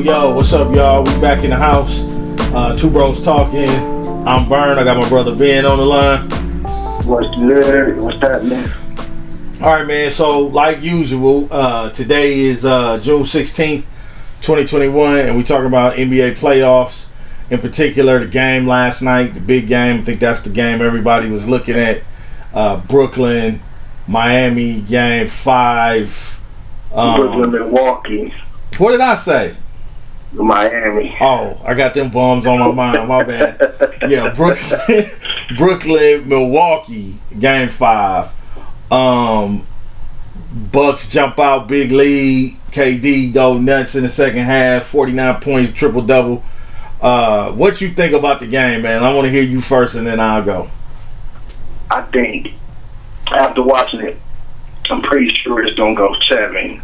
Yo, what's up, y'all? We back in the house. Two bros talking. I'm Bern. I got my brother Ben on the line. What's good? What's that, man? All right, man. So, like usual, today is June 16th, 2021, and we talking about NBA playoffs. In particular, the game last night, the big game. I think that's the game everybody was looking at. Brooklyn, Miami, game 5. Brooklyn, Milwaukee. What did I say? Miami. Oh, I got them bums on my mind. My bad. Yeah, Brooklyn, Milwaukee, game 5. Bucks jump out, big lead. KD go nuts in the second half. 49 points, triple double. What you think about the game, man? I want to hear you first, and then I'll go. I think after watching it, I'm pretty sure it's gonna go 7,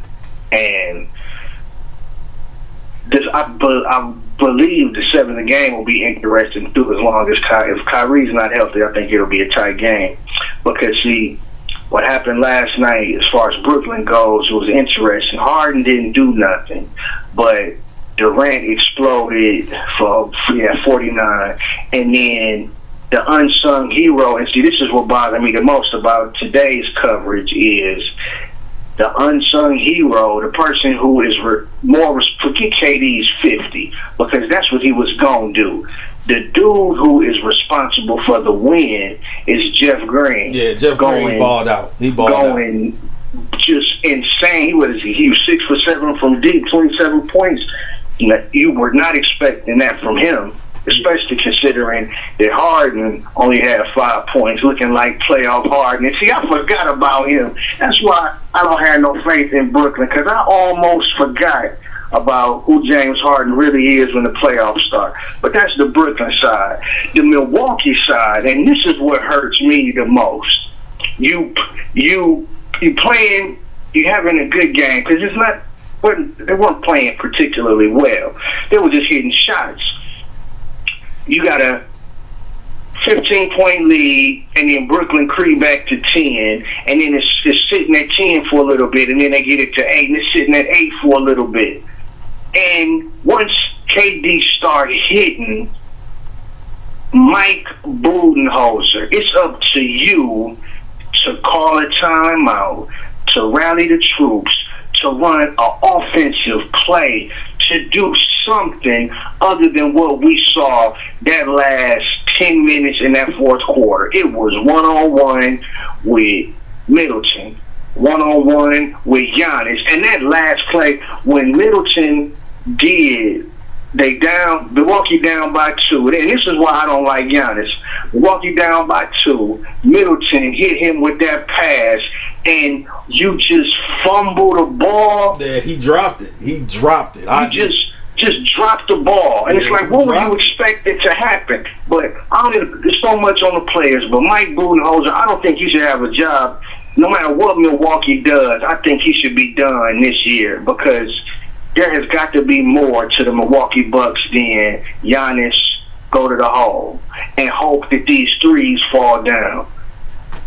and I believe the 7th game will be interesting too, as long as if Kyrie's not healthy. I think it'll be a tight game because see what happened last night as far as Brooklyn goes was interesting. Harden didn't do nothing, but Durant exploded for 49, and then the unsung hero, and see, this is what bothered me the most about today's coverage is the unsung hero, the person who is forget KD's 50, because that's what he was going to do. The dude who is responsible for the win is Jeff Green. Yeah, Jeff Green balled out. He balled out. Just insane. He was 6 for 7 from deep, 27 points. You were not expecting that from him, especially considering that Harden only had 5 points, looking like playoff Harden. And see, I forgot about him. That's why I don't have no faith in Brooklyn, because I almost forgot about who James Harden really is when the playoffs start. But that's the Brooklyn side. The Milwaukee side, and this is what hurts me the most. You playing, you having a good game, because they weren't playing particularly well. They were just hitting shots. You got a 15-point lead, and then Brooklyn creep back to 10, and then it's sitting at 10 for a little bit, and then they get it to 8, and it's sitting at 8 for a little bit. And once KD started hitting, Mike Budenholzer, it's up to you to call a timeout, to rally the troops, to run an offensive play, to do something other than what we saw that last 10 minutes in that fourth quarter. It was one-on-one with Middleton, one-on-one with Giannis. And that last play, when Middleton Milwaukee down by 2. And this is why I don't like Giannis. Milwaukee down by 2. Middleton hit him with that pass, and you just fumble the ball. Yeah, he dropped it. He just dropped the ball. And it's like, what were you expecting to happen? But there's so much on the players. But Mike Budenholzer, I don't think he should have a job. No matter what Milwaukee does, I think he should be done this year, because there has got to be more to the Milwaukee Bucks than Giannis go to the hole and hope that these threes fall down.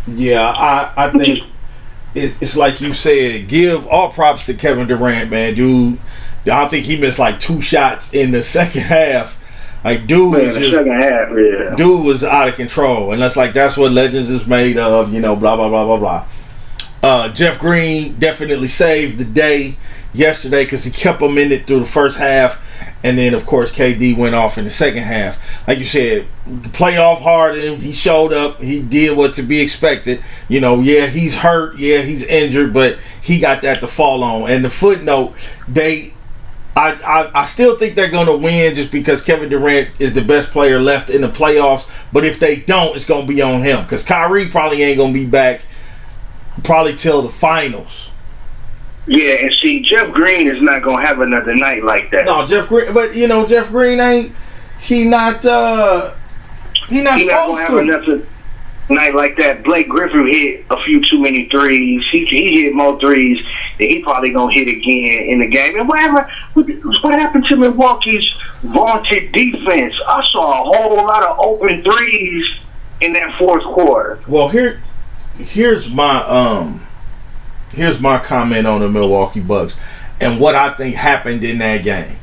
Yeah, I think it's like you said, give all props to Kevin Durant, man. Dude, I think he missed like 2 shots in the second half. Like, dude was out of control. And that's what Legends is made of, blah, blah, blah, blah, blah. Jeff Green definitely saved the day yesterday because he kept them in it through the first half, and then of course KD went off in the second half. Like you said, playoff Harden, he showed up, he did what's to be expected. Yeah, he's hurt, yeah, he's injured, but he got that to fall on. And the footnote, I still think they're gonna win just because Kevin Durant is the best player left in the playoffs. But if they don't, it's gonna be on him, because Kyrie probably ain't gonna be back till the finals. Yeah, and see, Jeff Green is not gonna have another night like that. No, Jeff Green, but Jeff Green he not supposed gonna have another night like that. Blake Griffin hit a few too many threes. He hit more threes that he probably gonna hit again in the game. And what happened to Milwaukee's vaunted defense? I saw a whole lot of open threes in that fourth quarter. Well, here's my comment on the Milwaukee Bucks and what I think happened in that game.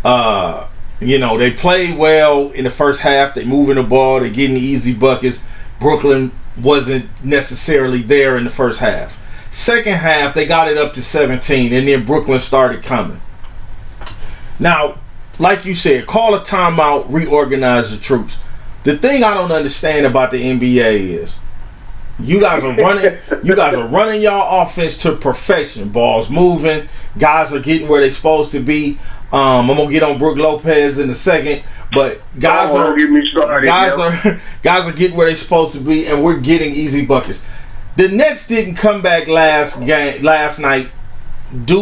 They played well in the first half. They moving the ball. They getting easy buckets. Brooklyn wasn't necessarily there in the first half. Second half, they got it up to 17, and then Brooklyn started coming. Now, like you said, call a timeout, reorganize the troops. The thing I don't understand about the NBA is you guys are running y'all offense to perfection. Balls moving, guys are getting where they're supposed to be. I'm gonna get on Brook Lopez in a second, but guys are getting where they're supposed to be, and we're getting easy buckets. The Nets didn't come back last night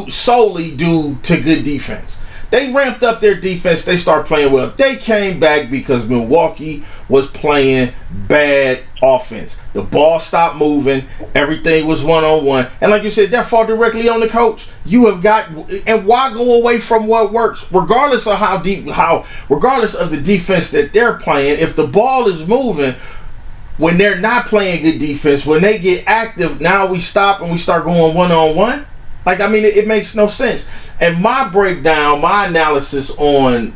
solely due to good defense. They ramped up their defense. They started playing well. They came back because Milwaukee was playing bad offense. The ball stopped moving. Everything was one-on-one. And like you said, that fall directly on the coach. And why go away from what works? Regardless of regardless of the defense that they're playing, if the ball is moving, when they're not playing good defense, when they get active, now we stop and we start going one-on-one. It makes no sense. And my breakdown, my analysis on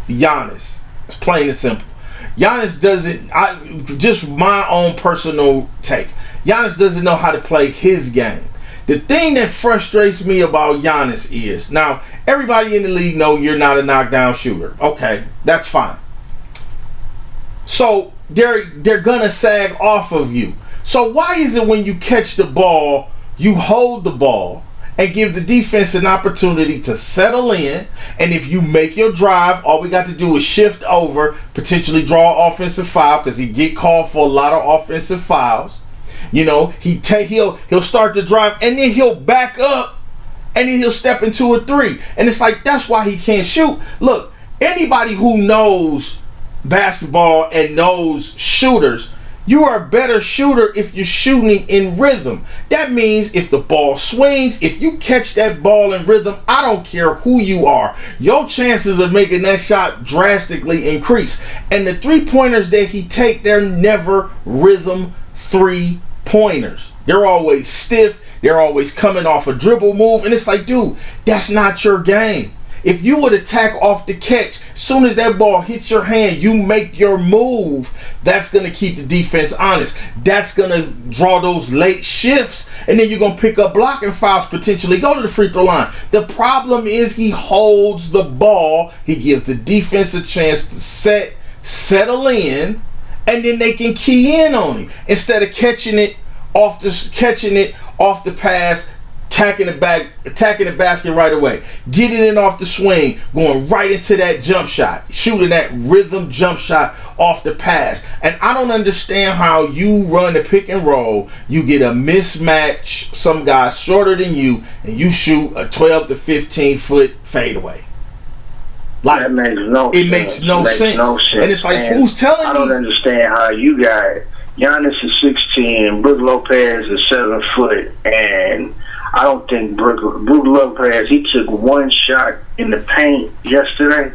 Giannis, it's plain and simple. Giannis just my own personal take. Giannis doesn't know how to play his game. The thing that frustrates me about Giannis is, now, everybody in the league know you're not a knockdown shooter. Okay, that's fine. So, they're gonna sag off of you. So why is it when you catch the ball, you hold the ball and give the defense an opportunity to settle in, and if you make your drive, all we got to do is shift over, potentially draw an offensive foul, because he get called for a lot of offensive fouls. He'll start the drive, and then he'll back up, and then he'll step into a three. And it's like, that's why he can't shoot. Look, anybody who knows basketball and knows shooters, you are a better shooter if you're shooting in rhythm. That means if the ball swings, if you catch that ball in rhythm, I don't care who you are, your chances of making that shot drastically increase. And the three-pointers that he take, they're never rhythm three-pointers. They're always stiff. They're always coming off a dribble move. And it's like, dude, that's not your game. If you would attack off the catch, soon as that ball hits your hand, you make your move. That's going to keep the defense honest. That's going to draw those late shifts. And then you're going to pick up blocking fouls, potentially go to the free throw line. The problem is he holds the ball. He gives the defense a chance to settle in, and then they can key in on him. Instead of catching it off the pass, attacking the basket right away, getting it off the swing, going right into that jump shot, shooting that rhythm jump shot off the pass. And I don't understand how you run the pick and roll, you get a mismatch, some guy shorter than you, and you shoot a 12 to 15 foot fadeaway. That makes no sense. It makes no sense. And it's like, who's telling me? I don't understand how you got Giannis is 6'10", Brook Lopez is 7 foot, and I don't think Brook Lopez, he took one shot in the paint yesterday.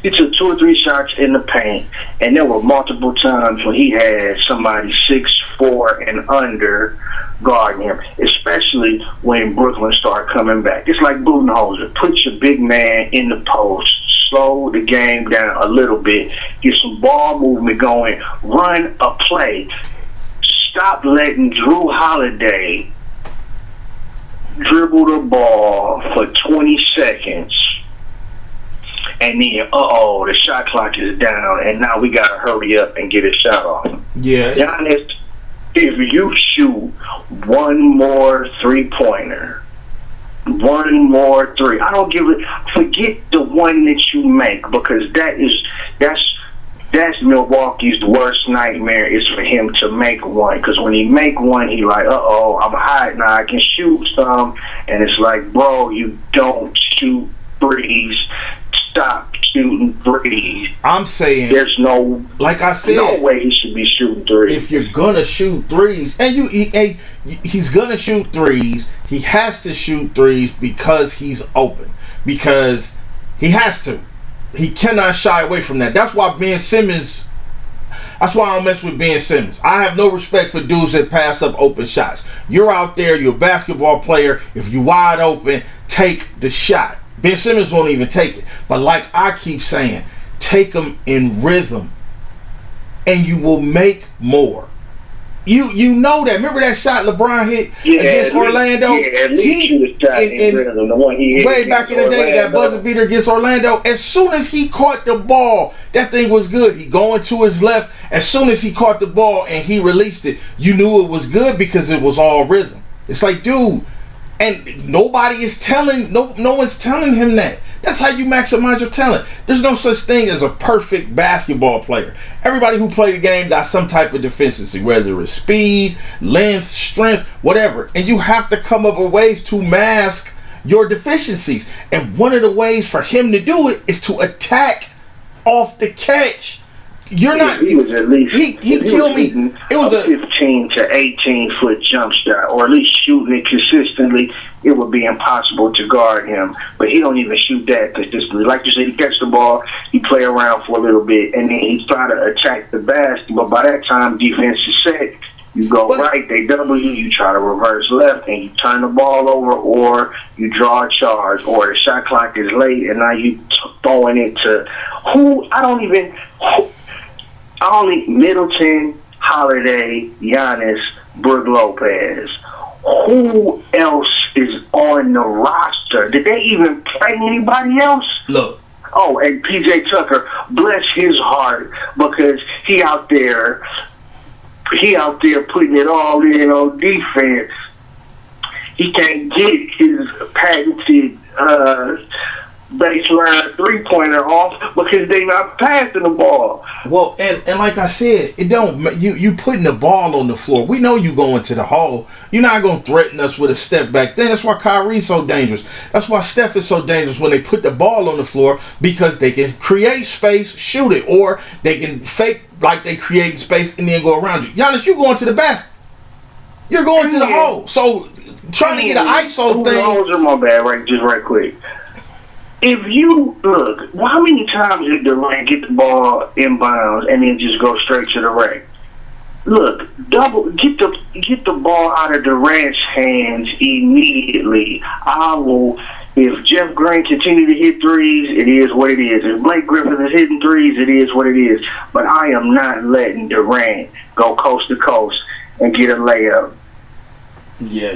He took 2 or 3 shots in the paint, and there were multiple times when he had somebody 6'4" and under guarding him, especially when Brooklyn started coming back. It's like Budenholzer. Put your big man in the post, slow the game down a little bit, get some ball movement going, run a play. Stop letting Drew Holiday dribble the ball for 20 seconds, and then, the shot clock is down, and now we got to hurry up and get a shot off. Yeah. Giannis, if you shoot one more three-pointer, one more three, I don't give it, forget the one that you make, because that's Milwaukee's worst nightmare, is for him to make one. Because when he make one, he like, I'm hot now, I can shoot some. And it's like, bro, you don't shoot threes. Stop shooting threes. I'm saying, there's no, like I said, no way he should be shooting threes. If you're gonna shoot threes, and he's gonna shoot threes, he has to shoot threes because he's open. Because he has to. He cannot shy away from that. That's why Ben Simmons, that's why I don't mess with Ben Simmons. I have no respect for dudes that pass up open shots. You're out there, you're a basketball player. If you're wide open, take the shot. Ben Simmons won't even take it. But like I keep saying, take them in rhythm, and you will make more. You know that. Remember that shot LeBron hit against Orlando? Yeah, at least he was shot in rhythm. The one he hit way back in the day, that buzzer beater against Orlando. As soon as he caught the ball, that thing was good. He going to his left. As soon as he caught the ball and he released it, you knew it was good because it was all rhythm. It's like, dude, and nobody is telling, no one's telling him that. That's how you maximize your talent. There's no such thing as a perfect basketball player. Everybody who played the game got some type of deficiency, whether it's speed, length, strength, whatever. And you have to come up with ways to mask your deficiencies. And one of the ways for him to do it is to attack off the catch. You're not. He was at least. He killed me. It was a 15 to 18 foot jump shot, or at least shooting it consistently. It would be impossible to guard him, but he don't even shoot that consistently. Like you said, he catch the ball, he play around for a little bit, and then he try to attack the basket. But by that time, defense is set. You go right, they double you. You try to reverse left, and you turn the ball over, or you draw a charge, or the shot clock is late, and now you throwing it to who I don't even. Only Middleton, Holiday, Giannis, Brook Lopez. Who else is on the roster? Did they even play anybody else? Look. Oh, and PJ Tucker, bless his heart, because he out there putting it all in on defense. He can't get his patented baseline three-pointer off because they not passing the ball. Well, and like I said, it don't you putting the ball on the floor. We know you going to the hole. You're not gonna threaten us with a step back. Then that's why Kyrie's so dangerous. That's why Steph is so dangerous when they put the ball on the floor, because they can create space, shoot it, or they can fake like they create space and then go around you. Giannis, you going to the basket. You're going to the hole. So trying to get an ISO thing. Those are my bad, right quick. If you look, how many times did Durant get the ball inbounds and then just go straight to the rack? Look, get the ball out of Durant's hands immediately. If Jeff Green continue to hit threes, it is what it is. If Blake Griffin is hitting threes, it is what it is. But I am not letting Durant go coast to coast and get a layup. Yeah,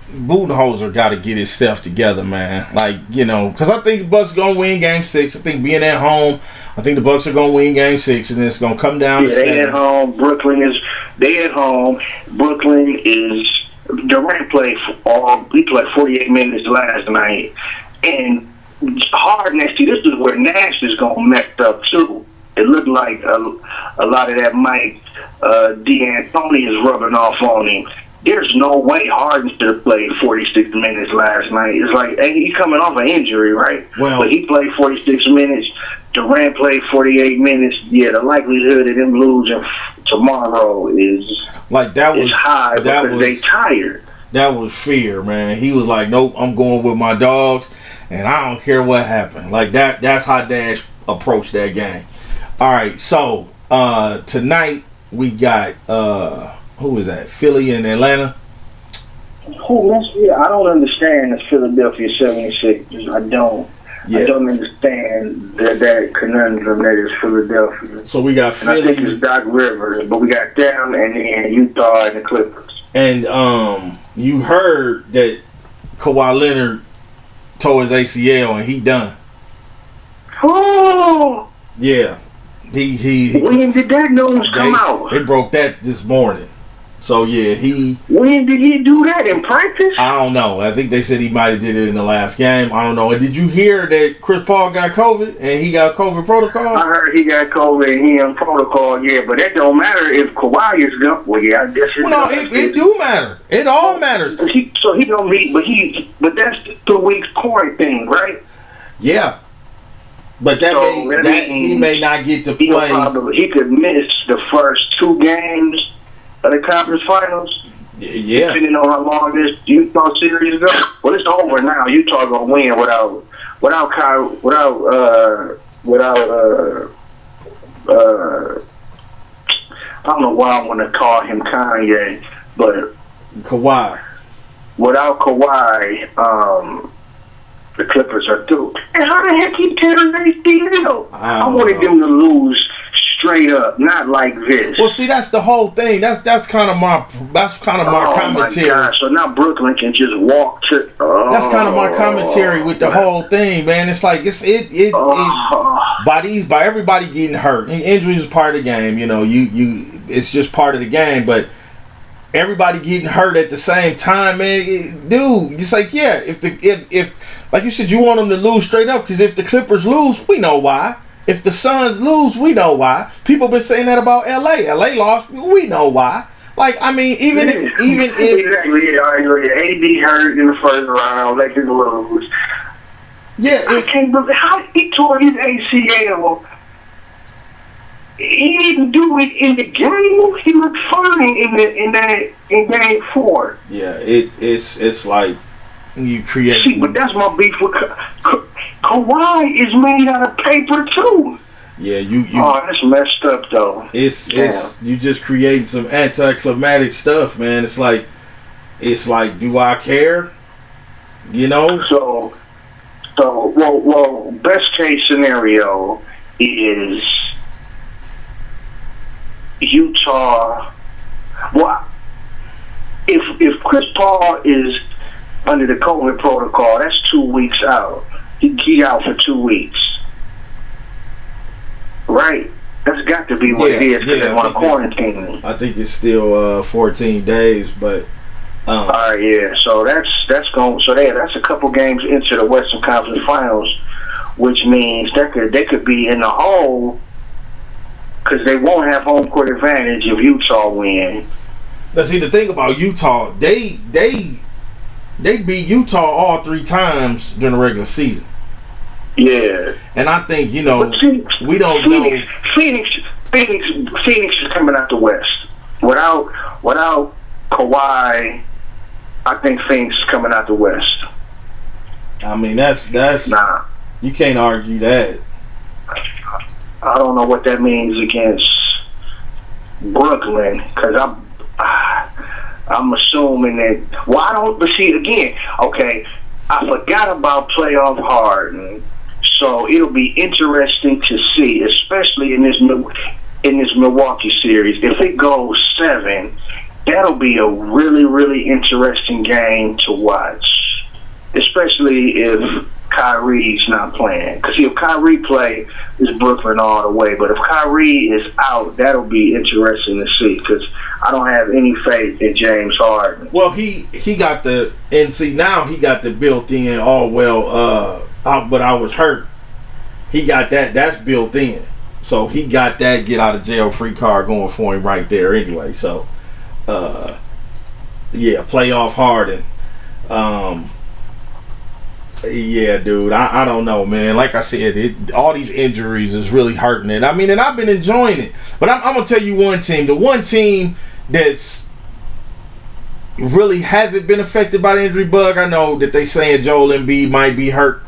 Budenholzer got to get his stuff together, man. Like, because I think the Bucks gonna win Game 6. I think being at home, I think the Bucks are gonna win Game 6, and it's gonna come down to 7. They at home. They at home. Brooklyn is. Durant played he played 48 minutes last night, and Harden. See, this is where Nash is gonna mess up too. It looked like a lot of that Mike D'Antoni is rubbing off on him. There's no way Harden should have played 46 minutes last night. It's like, and he's coming off an injury, right? Well, but he played 46 minutes. Durant played 48 minutes. Yeah, the likelihood of them losing tomorrow is high because they tired. That was fear, man. He was like, nope, I'm going with my dogs, and I don't care what happened. Like that. That's how Dash approached that game. All right, so tonight we got who is that? Philly and Atlanta. I don't understand the Philadelphia 76ers. I don't understand that conundrum that is Philadelphia. So we got Philly. And I think it's Doc Rivers, but we got them and then Utah and the Clippers. And you heard that Kawhi Leonard tore his ACL and he done. Oh. Yeah. He when did that news come out? They broke that this morning. So yeah, when did he do that, in practice? I don't know. I think they said he might have did it in the last game. I don't know. And did you hear that Chris Paul got COVID and he got COVID protocol? I heard he got COVID and he on protocol. Yeah, but that don't matter if Kawhi is gone. Well, yeah, I guess it do matter. It all matters. He gonna meet, but that's the week's quarantine, right? Yeah. But he may not get to play. He could miss the first 2 games of the conference finals. Yeah. Depending on how long this Utah series goes. Well, it's over now. Utah gonna win without I don't know why I want to call him Kanye, but Kawhi. without Kawhi, the Clippers are through. And how the heck he tearing ACL? I wanted them to lose straight up, not like this. Well, see, that's the whole thing. That's kind of my commentary. My God. So now Brooklyn can just walk to. That's kind of my commentary with the whole thing, man. It's like by everybody getting hurt. And injuries is part of the game. You know, it's just part of the game. But everybody getting hurt at the same time, man. Dude, it's like, yeah, if like you said, you want them to lose straight up, because if the Clippers lose, we know why. If the Suns lose, we know why. People been saying that about LA. LA lost, we know why. Like, I mean, even if exactly, AD hurt in the first round, they can lose. Yeah, I can't believe how he tore his ACL. He didn't do it in the game. He looked fine in game 4. Yeah, it's like you create. See, but that's my beef with Kawhi is made out of paper too. Yeah, you. Oh, that's messed up though. It's you just creating some anticlimactic stuff, man. It's like, do I care? You know. So, well, best case scenario is Utah. Well, if Chris Paul is under the COVID protocol, that's 2 weeks out. He out for 2 weeks. Right. That's got to be what it is because of my quarantine. I think it's still 14 days, but. Yeah. So that's going. So that's a couple games into the Western Conference Finals, which means they could be in the hole because they won't have home court advantage if Utah win. Now, see, the thing about Utah, they beat Utah all 3 times during the regular season. Yeah. And I think, we don't know. Phoenix is coming out the West. Without Kawhi, I think Phoenix is coming out the West. I mean, that's nah. You can't argue that. I don't know what that means against Brooklyn because I'm assuming that. Well, I don't. But see, again, okay, I forgot about playoff Harden, so it'll be interesting to see, especially in this Milwaukee series. If it goes 7, that'll be a really, really interesting game to watch, especially if Kyrie's not playing. Because if Kyrie play, it's Brooklyn all the way. But if Kyrie is out, that'll be interesting to see. Because I don't have any faith in James Harden. Well, he got the now he got the built-in but I was hurt. He got that. That's built in. So he got that get out of jail free card going for him right there. Anyway, so playoff Harden. Yeah, dude, I don't know, man. Like I said, all these injuries is really hurting it. I mean, and I've been enjoying it. But I'm going to tell you one team. The one team that's really hasn't been affected by the injury bug, I know that they saying Joel Embiid might be hurt.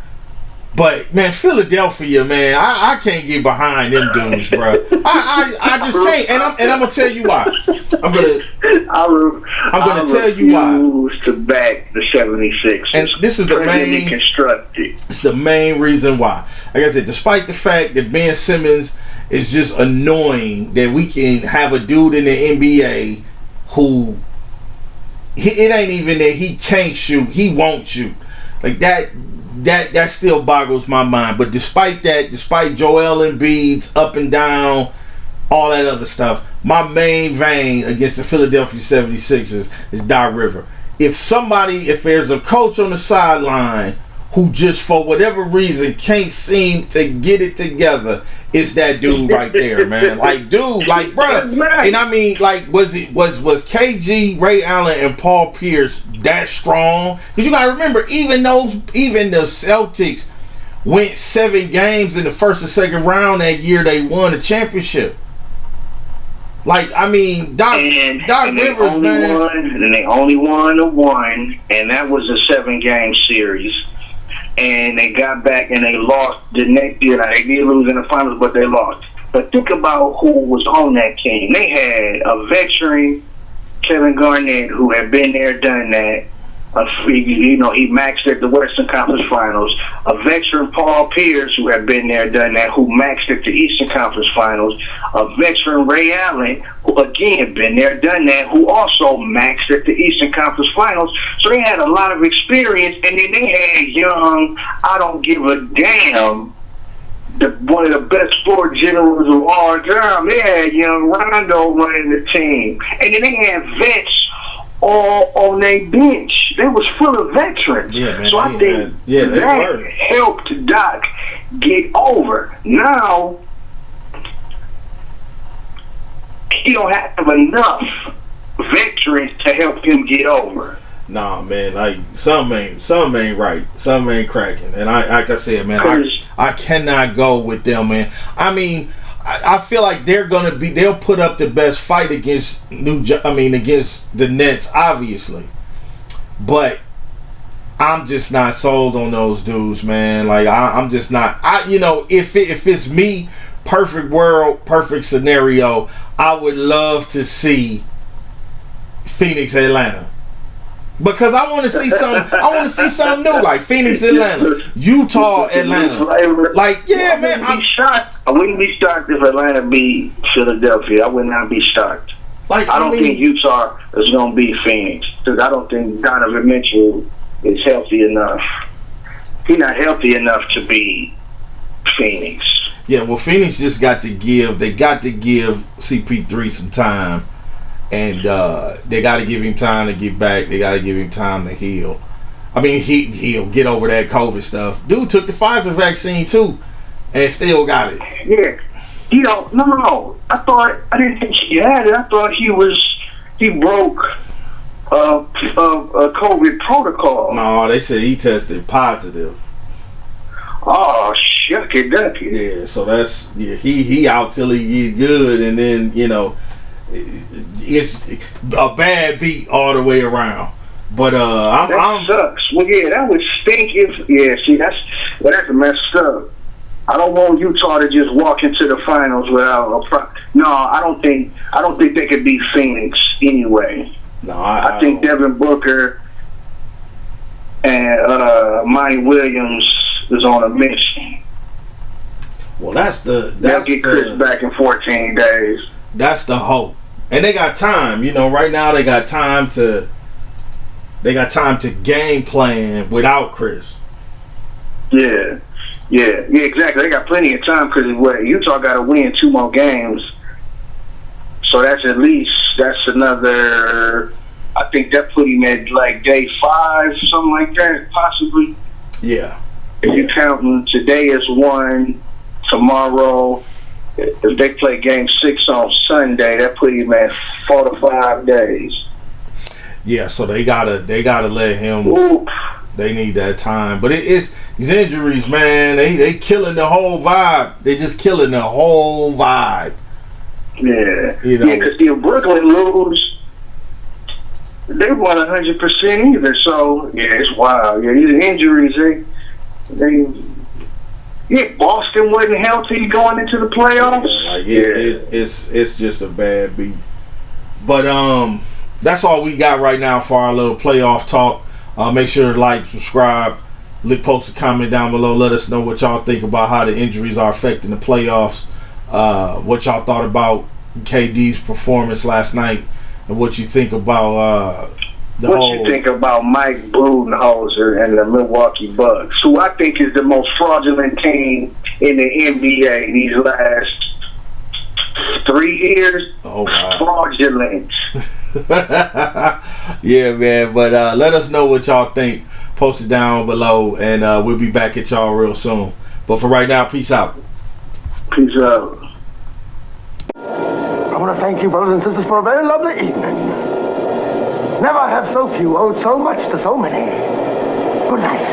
But, man, Philadelphia, man, I can't get behind them dudes, bro. I just can't. And I'm going to tell you why. I'm going to tell you why. To back the 76ers. And this is the main constructed. It's the main reason why. Like I said, despite the fact that Ben Simmons is just annoying, that we can have a dude in the NBA who it ain't even that he can't shoot, he won't shoot. Like that still boggles my mind. But despite that, despite Joel Embiid's up and down, all that other stuff, my main vein against the Philadelphia 76ers is Doc Rivers. If there's a coach on the sideline who just for whatever reason can't seem to get it together, it's that dude right there, man. Like, dude, like, bro. And I mean, like, was KG, Ray Allen, and Paul Pierce that strong? Because you gotta remember, even the Celtics went 7 games in the first and second round that year they won the championship. Like, I mean, Doc Rivers, man. And they only won one, and that was a 7-game series. And they got back and they lost the next year. They did lose in the finals, but they lost. But think about who was on that team. They had a veteran, Kevin Garnett, who had been there, done that. He maxed at the Western Conference Finals. A veteran, Paul Pierce, who had been there, done that, who maxed at the Eastern Conference Finals. A veteran, Ray Allen, who again been there, done that, who also maxed at the Eastern Conference Finals. So they had a lot of experience, and then they had young, I don't give a damn, one of the best floor generals of all time. They had young Rondo running the team, and then they had vets all on their bench. They was full of veterans. Yeah, man, so I think that helped Doc get over. Now he don't have enough veterans to help him get over. Nah, man, like something ain't right. Something ain't cracking. And like I said, man, I cannot go with them, man. I mean, I feel like they'll put up the best fight against against the Nets, obviously. But I'm just not sold on those dudes, man. Like I'm just not. If it's me, perfect world, perfect scenario, I would love to see Phoenix, Atlanta. Because I want to see something new, like Phoenix, Atlanta, Utah, Atlanta. Like, yeah, man. I wouldn't be shocked if Atlanta beat Philadelphia. I would not be shocked. Like, I don't think Utah is going to beat Phoenix, because I don't think Donovan Mitchell is healthy enough. He's not healthy enough to beat Phoenix. Yeah, well, Phoenix just got to give CP3 some time. And they got to give him time to get back. They got to give him time to heal. I mean, he'll get over that COVID stuff. Dude took the Pfizer vaccine too, and still got it. Yeah, no. I didn't think he had it. I thought he broke a COVID protocol. No, they said he tested positive. Oh, shucky ducky. Yeah, so he out till he get good, and then it's a bad beat all the way around. But that sucks. Well, yeah, that would stink that's messed up. I don't want Utah to just walk into the finals without No, I don't think they could beat Phoenix anyway. No, I think Devin Booker and Monty Williams is on a mission. Well, they'll get Chris back in 14 days. That's the hope. And they got time, right now they got time to game plan without Chris. Yeah, exactly. They got plenty of time because Utah got to win 2 more games. So that's another, I think that put him at like day 5, something like that, possibly. Yeah. If you count today as 1, tomorrow, if they play game 6 on Sunday, that put him at 4 to 5 days. Yeah, so they gotta let him. Oof. They need that time, but it's these injuries, man. They killing the whole vibe. They just killing the whole vibe. Yeah, because if Brooklyn lose, they won 100% either. So yeah, it's wild. Yeah, these injuries, they. Yeah, Boston wasn't healthy going into the playoffs. It's just a bad beat. But that's all we got right now for our little playoff talk. Make sure to like, subscribe, post a comment down below. Let us know what y'all think about how the injuries are affecting the playoffs. What y'all thought about KD's performance last night, and what you think about what you think about Mike Budenholzer and the Milwaukee Bucks, who I think is the most fraudulent team in the NBA these last 3 years? Oh, wow. Fraudulent. Yeah, man. But let us know what y'all think. Post it down below, and we'll be back at y'all real soon. But for right now, peace out. Peace out. I want to thank you, brothers and sisters, for a very lovely evening. Never have so few owed so much to so many. Good night.